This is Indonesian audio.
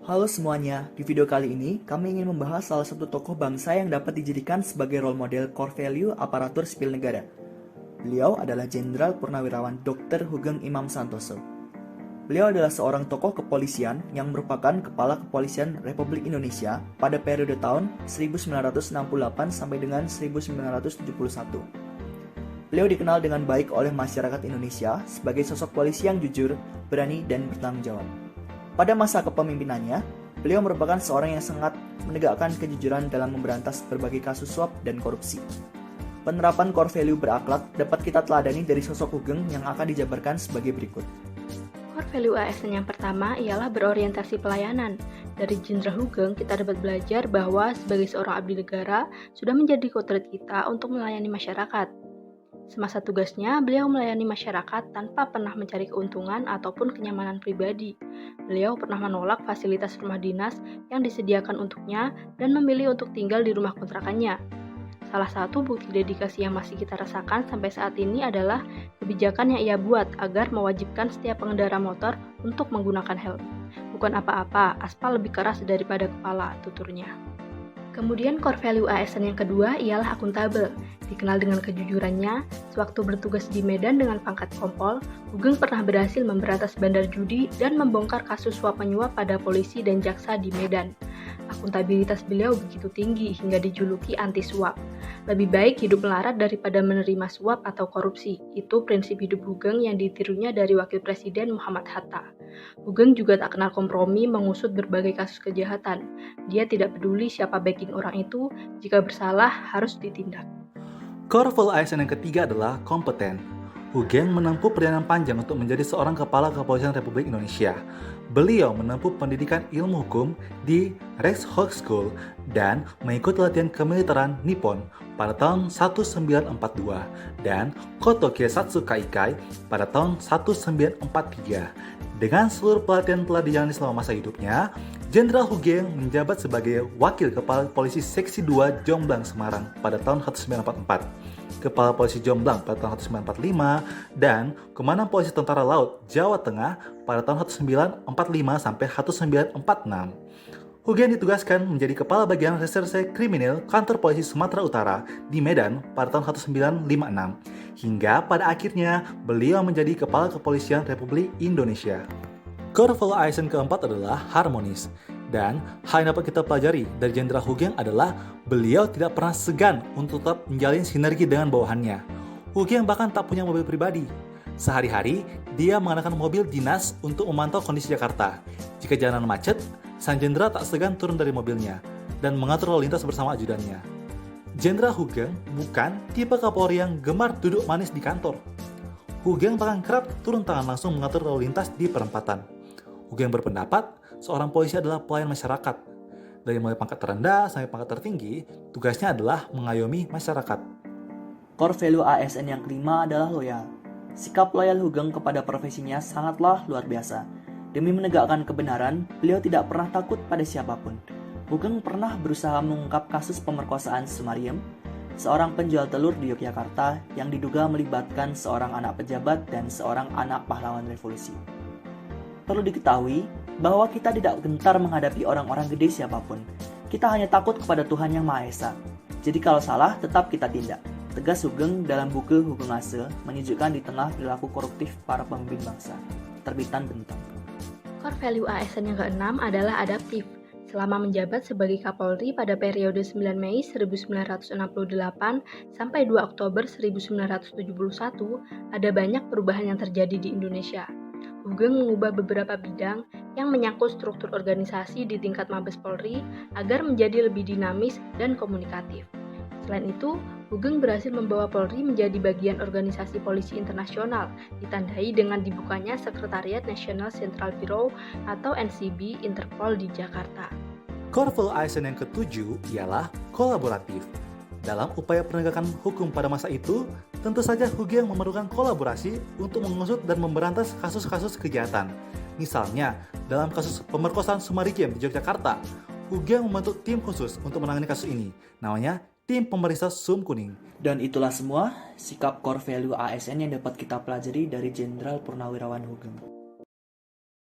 Halo semuanya, di video kali ini kami ingin membahas salah satu tokoh bangsa yang dapat dijadikan sebagai role model core value aparatur sipil negara. Beliau adalah Jenderal Purnawirawan Dr. Sugeng Imam Santoso. Beliau adalah seorang tokoh kepolisian yang merupakan Kepala Kepolisian Republik Indonesia pada periode tahun 1968 sampai dengan 1971. Beliau dikenal dengan baik oleh masyarakat Indonesia sebagai sosok polisi yang jujur, berani, dan bertanggung jawab. Pada masa kepemimpinannya, beliau merupakan seorang yang sangat menegakkan kejujuran dalam memberantas berbagai kasus suap dan korupsi. Penerapan core value berakhlak dapat kita teladani dari sosok Sugeng yang akan dijabarkan sebagai berikut. Core value ASN yang pertama ialah berorientasi pelayanan. Dari Jenderal Sugeng, kita dapat belajar bahwa sebagai seorang abdi negara sudah menjadi kodrat kita untuk melayani masyarakat. Semasa tugasnya, beliau melayani masyarakat tanpa pernah mencari keuntungan ataupun kenyamanan pribadi. Beliau pernah menolak fasilitas rumah dinas yang disediakan untuknya dan memilih untuk tinggal di rumah kontrakannya. Salah satu bukti dedikasi yang masih kita rasakan sampai saat ini adalah kebijakan yang ia buat agar mewajibkan setiap pengendara motor untuk menggunakan helm. Bukan apa-apa, aspal lebih keras daripada kepala, tuturnya. Kemudian core value ASN yang kedua ialah akuntabel. Dikenal dengan kejujurannya, sewaktu bertugas di Medan dengan pangkat kompol, Sugeng pernah berhasil memberantas bandar judi dan membongkar kasus suap menyuap pada polisi dan jaksa di Medan. Akuntabilitas beliau begitu tinggi hingga dijuluki anti suap. Lebih baik hidup melarat daripada menerima suap atau korupsi. Itu prinsip hidup Sugeng yang ditirunya dari Wakil Presiden Muhammad Hatta. Sugeng juga tak kenal kompromi mengusut berbagai kasus kejahatan. Dia tidak peduli siapa backing orang itu, jika bersalah harus ditindak. Core value ASN yang ketiga adalah kompeten. Sugeng menempuh perjalanan panjang untuk menjadi seorang Kepala Kepolisian Republik Indonesia. Beliau menempuh pendidikan ilmu hukum di Rijkshogeschool dan mengikuti latihan kemiliteran Nippon pada tahun 1942 dan Koto Keisetsu Kaikai pada tahun 1943. Dengan seluruh pelatihan telah dijalani selama masa hidupnya, Jenderal Sugeng menjabat sebagai Wakil Kepala Polisi Seksi 2 Jomblang Semarang pada tahun 1944, Kepala Polisi Jomblang pada tahun 1945, dan Komandan Polisi Tentara Laut Jawa Tengah pada tahun 1945 sampai 1946. Sugeng ditugaskan menjadi Kepala Bagian Reserse Kriminal Kantor Polisi Sumatera Utara di Medan pada tahun 1956, hingga pada akhirnya beliau menjadi Kepala Kepolisian Republik Indonesia. Core value ASN keempat adalah harmonis, dan hal yang dapat kita pelajari dari Jenderal Sugeng adalah beliau tidak pernah segan untuk tetap menjalin sinergi dengan bawahannya. Sugeng bahkan tak punya mobil pribadi. Sehari-hari, dia menggunakan mobil dinas untuk memantau kondisi Jakarta. Jika jalanan macet, sang jenderal tak segan turun dari mobilnya dan mengatur lalu lintas bersama ajudannya. Jenderal Sugeng bukan tipe Kapolri yang gemar duduk manis di kantor. Sugeng bahkan kerap turun tangan langsung mengatur lalu lintas di perempatan. Sugeng berpendapat, seorang polisi adalah pelayan masyarakat. Dari mulai pangkat terendah sampai pangkat tertinggi, tugasnya adalah mengayomi masyarakat. Core value ASN yang kelima adalah loyal. Sikap loyal Sugeng kepada profesinya sangatlah luar biasa. Demi menegakkan kebenaran, beliau tidak pernah takut pada siapapun. Sugeng pernah berusaha mengungkap kasus pemerkosaan Sumariem, seorang penjual telur di Yogyakarta yang diduga melibatkan seorang anak pejabat dan seorang anak pahlawan revolusi. Perlu diketahui bahwa kita tidak gentar menghadapi orang-orang gede siapapun. Kita hanya takut kepada Tuhan Yang Maha Esa. Jadi kalau salah, tetap kita tindak. Tegas Sugeng dalam buku Hugengase menunjukkan di tengah perilaku koruptif para pemimpin bangsa. Terbitan Bentong. Core value ASN yang keenam adalah adaptif. Selama menjabat sebagai Kapolri pada periode 9 Mei 1968 sampai 2 Oktober 1971, ada banyak perubahan yang terjadi di Indonesia. Sugeng mengubah beberapa bidang yang menyangkut struktur organisasi di tingkat Mabes Polri agar menjadi lebih dinamis dan komunikatif. Selain itu, Sugeng berhasil membawa Polri menjadi bagian organisasi polisi internasional, ditandai dengan dibukanya Sekretariat National Central Bureau atau NCB Interpol di Jakarta. Core value ASN yang ketujuh ialah kolaboratif. Dalam upaya penegakan hukum pada masa itu, tentu saja Sugeng memerlukan kolaborasi untuk mengusut dan memberantas kasus-kasus kejahatan. Misalnya, dalam kasus pemerkosaan Sumariem di Yogyakarta, Sugeng membentuk tim khusus untuk menangani kasus ini. Namanya Tim Pemeriksa Sum Kuning. Dan itulah semua sikap core value ASN yang dapat kita pelajari dari Jenderal Purnawirawan Sugeng.